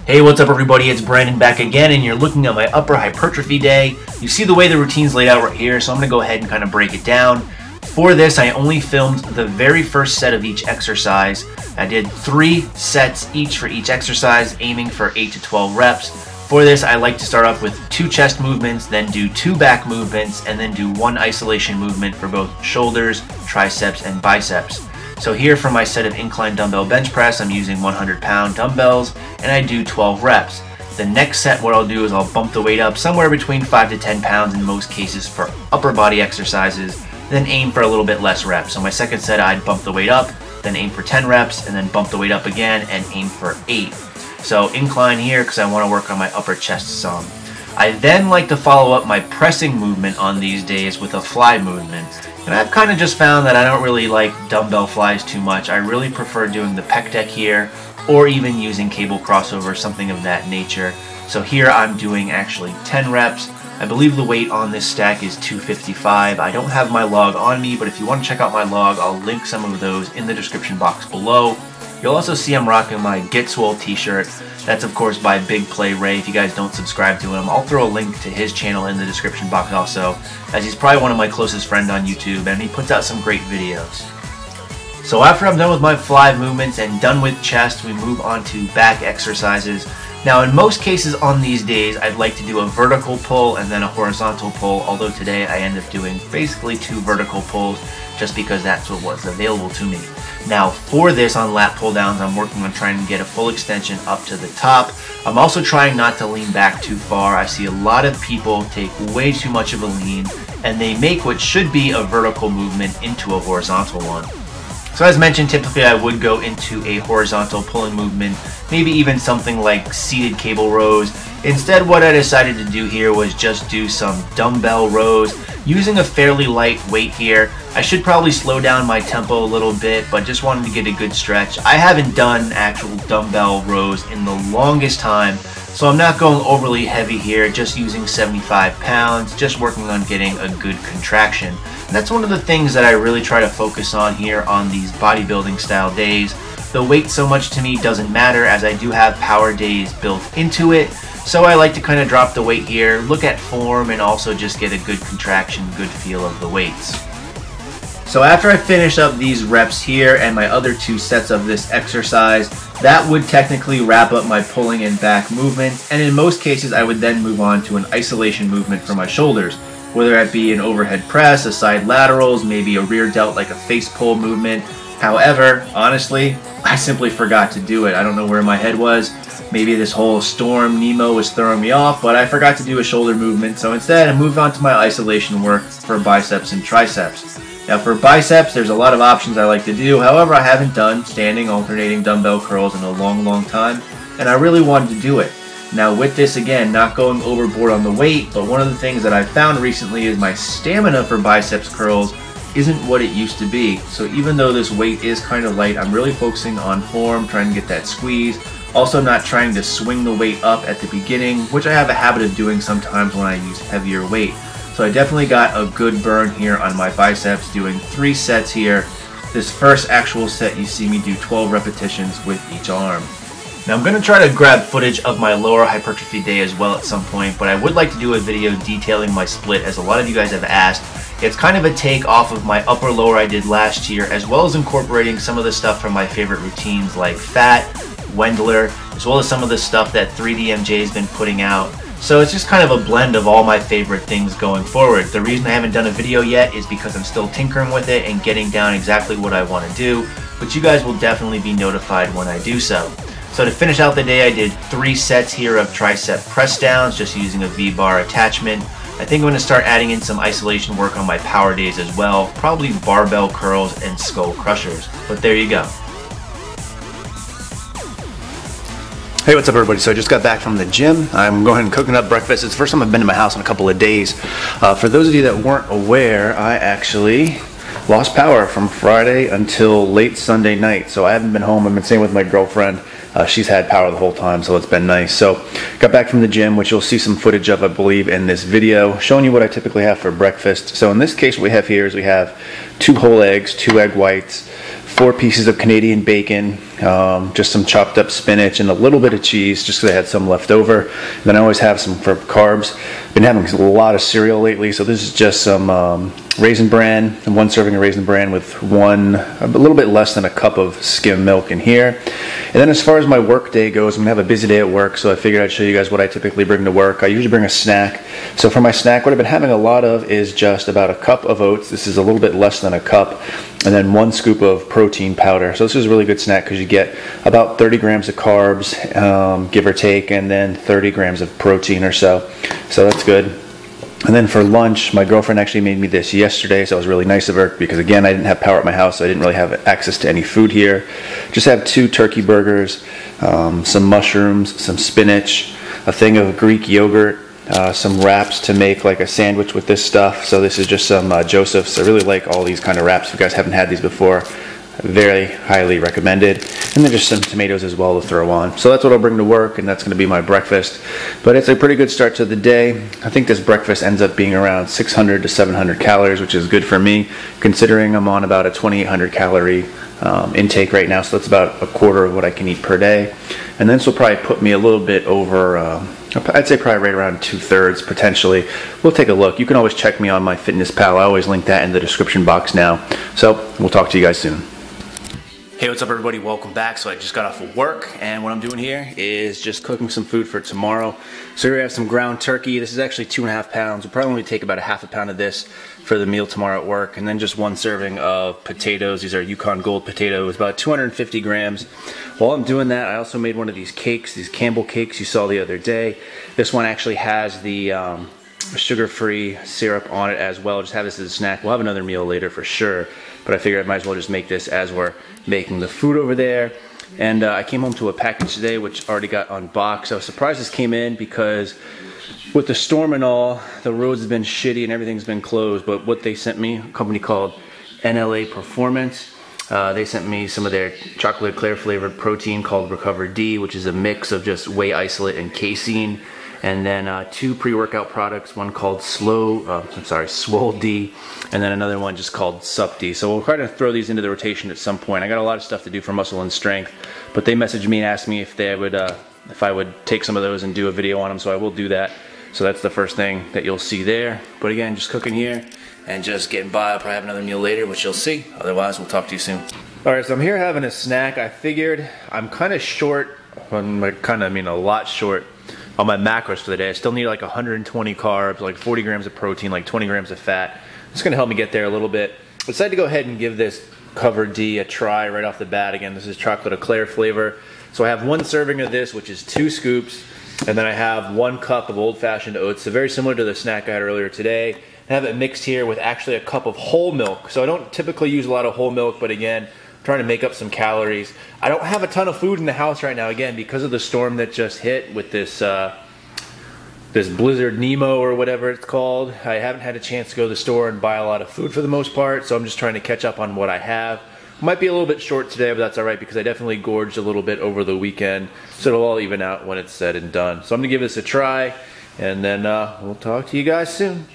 Hey, what's up everybody? It's Brandon back again, and you're looking at my upper hypertrophy day. You see the way the routine's laid out right here, so I'm going to go ahead and kind of break it down. For this, I only filmed the very first set of each exercise. I did 3 sets each for each exercise, aiming for 8 to 12 reps. For this, I like to start off with 2 chest movements, then do 2 back movements, and then do 1 isolation movement for both shoulders, triceps, and biceps. So here for my set of incline dumbbell bench press, I'm using 100-pound dumbbells, and I do 12 reps. The next set, what I'll do is I'll bump the weight up somewhere between 5 to 10 pounds in most cases for upper body exercises, then aim for a little bit less reps. So my second set, I'd bump the weight up, then aim for 10 reps, and then bump the weight up again and aim for 8. So incline here because I want to work on my upper chest some. I then like to follow up my pressing movement on these days with a fly movement. And I've kind of just found that I don't really like dumbbell flies too much. I really prefer doing the pec deck here, or even using cable crossover, something of that nature. So here I'm doing actually 10 reps. I believe the weight on this stack is 255. I don't have my log on me, but if you want to check out my log, I'll link some of those in the description box below. You'll also see I'm rocking my Get Swole t-shirt. That's of course by Big Play Ray. If you guys don't subscribe to him, I'll throw a link to his channel in the description box also, as he's probably one of my closest friends on YouTube, and he puts out some great videos. So after I'm done with my fly movements and done with chest, we move on to back exercises. Now in most cases on these days, I'd like to do a vertical pull and then a horizontal pull, although today I end up doing basically 2 vertical pulls just because that's what was available to me. Now for this on lat pull downs, I'm working on trying to get a full extension up to the top. I'm also trying not to lean back too far. I see a lot of people take way too much of a lean and they make what should be a vertical movement into a horizontal one. So as mentioned, typically I would go into a horizontal pulling movement, maybe even something like seated cable rows. Instead, what I decided to do here was just do some dumbbell rows using a fairly light weight here. I should probably slow down my tempo a little bit, but just wanted to get a good stretch. I haven't done actual dumbbell rows in the longest time, so I'm not going overly heavy here, just using 75 pounds, just working on getting a good contraction. And that's one of the things that I really try to focus on here on these bodybuilding style days. The weight so much to me doesn't matter, as I do have power days built into it. So I like to kind of drop the weight here, look at form, and also just get a good contraction, good feel of the weights. So after I finish up these reps here and my other 2 sets of this exercise, that would technically wrap up my pulling and back movements, and in most cases I would then move on to an isolation movement for my shoulders, whether that be an overhead press, a side laterals, maybe a rear delt like a face pull movement. However, honestly, I simply forgot to do it. I don't know where my head was. Maybe this whole storm Nemo was throwing me off, but I forgot to do a shoulder movement, so instead I moved on to my isolation work for biceps and triceps. Now for biceps, there's a lot of options I like to do. However, I haven't done standing alternating dumbbell curls in a long time, and I really wanted to do it. Now with this, again, not going overboard on the weight, but one of the things that I've found recently is my stamina for biceps curls isn't what it used to be. So even though this weight is kind of light, I'm really focusing on form, trying to get that squeeze. Also not trying to swing the weight up at the beginning, which I have a habit of doing sometimes when I use heavier weight. So I definitely got a good burn here on my biceps, doing 3 sets here. This first actual set, you see me do 12 repetitions with each arm. Now I'm going to try to grab footage of my lower hypertrophy day as well at some point, but I would like to do a video detailing my split, as a lot of you guys have asked. It's kind of a take off of my upper lower I did last year, as well as incorporating some of the stuff from my favorite routines like fat, Wendler, as well as some of the stuff that 3DMJ has been putting out. So it's just kind of a blend of all my favorite things going forward. The reason I haven't done a video yet is because I'm still tinkering with it and getting down exactly what I want to do, but you guys will definitely be notified when I do so. So to finish out the day, I did 3 sets here of tricep press downs, just using a V-bar attachment. I think I'm going to start adding in some isolation work on my power days as well, probably barbell curls and skull crushers. But there you go. Hey, what's up everybody? So I just got back from the gym. I'm going and cooking up breakfast. It's the first time I've been to my house in a couple of days. For those of you that weren't aware, I actually lost power from Friday until late Sunday night. So I haven't been home. I've been staying with my girlfriend. She's had power the whole time, so it's been nice. So got back from the gym, which you'll see some footage of, I believe, in this video, showing you what I typically have for breakfast. So in this case, what we have here is we have 2 whole eggs, 2 egg whites, 4 pieces of Canadian bacon, just some chopped up spinach and a little bit of cheese just because I had some left over. And then I always have some for carbs. Been having a lot of cereal lately, so this is just some Raisin Bran, and 1 serving of Raisin Bran with a little bit less than a cup of skim milk in here. And then as far as my work day goes, I'm gonna have a busy day at work, so I figured I'd show you guys what I typically bring to work. I usually bring a snack. So for my snack, what I've been having a lot of is just about a cup of oats. This is a little bit less than a cup. And then 1 scoop of protein powder. So this is a really good snack because you get about 30 grams of carbs, give or take, and then 30 grams of protein or so. So that's good. And then for lunch, my girlfriend actually made me this yesterday, so it was really nice of her because, again, I didn't have power at my house, so I didn't really have access to any food here. Just have 2 turkey burgers, some mushrooms, some spinach, a thing of Greek yogurt, some wraps to make like a sandwich with this stuff. So this is just some Joseph's. I really like all these kind of wraps. If you guys haven't had these before, very highly recommended. And then just some tomatoes as well to throw on. So that's what I'll bring to work, and that's going to be my breakfast. But it's a pretty good start to the day. I think this breakfast ends up being around 600 to 700 calories, which is good for me, considering I'm on about a 2,800 calorie intake right now. So that's about a quarter of what I can eat per day. And this will probably put me a little bit over, I'd say probably right around 2/3 potentially. We'll take a look. You can always check me on my Fitness Pal. I always link that in the description box now. So we'll talk to you guys soon. Hey, what's up everybody? Welcome back. So I just got off of work, and what I'm doing here is just cooking some food for tomorrow. So here we have some ground turkey. This is actually 2.5 pounds. We'll probably only take about a half a pound of this for the meal tomorrow at work, and then just 1 serving of potatoes. These are Yukon Gold potatoes, about 250 grams. While I'm doing that, I also made one of these cakes, these Campbell cakes you saw the other day. This one actually has the sugar-free syrup on it as well. Just have this as a snack. We'll have another meal later for sure, but I figured I might as well just make this as we're making the food over there. And I came home to a package today which already got unboxed. I was surprised this came in because with the storm and all, the roads have been shitty and everything's been closed. But what they sent me, a company called NLA Performance, they sent me some of their chocolate eclair flavored protein called Recover D, which is a mix of just whey isolate and casein. And then 2 pre-workout products, one called Swole D, and then another one just called Sup D. So we'll try to throw these into the rotation at some point. I got a lot of stuff to do for muscle and strength, but they messaged me and asked me if I would take some of those and do a video on them, so I will do that. So that's the first thing that you'll see there. But again, just cooking here and just getting by. I'll probably have another meal later, which you'll see. Otherwise, we'll talk to you soon. All right, so I'm here having a snack. I figured I'm kind of short, a lot short on my macros for the day. I still need like 120 carbs, like 40 grams of protein, like 20 grams of fat. It's gonna help me get there a little bit. I decided to go ahead and give this Cover D a try right off the bat. Again, this is chocolate eclair flavor. So I have 1 serving of this, which is 2 scoops, and then I have 1 cup of old-fashioned oats. So very similar to the snack I had earlier today. I have it mixed here with actually a cup of whole milk. So I don't typically use a lot of whole milk, but again, trying to make up some calories. I don't have a ton of food in the house right now, again, because of the storm that just hit with this this Blizzard Nemo or whatever it's called. I haven't had a chance to go to the store and buy a lot of food for the most part, so I'm just trying to catch up on what I have. Might be a little bit short today, but that's all right because I definitely gorged a little bit over the weekend, so it'll all even out when it's said and done. So I'm gonna give this a try, and then we'll talk to you guys soon.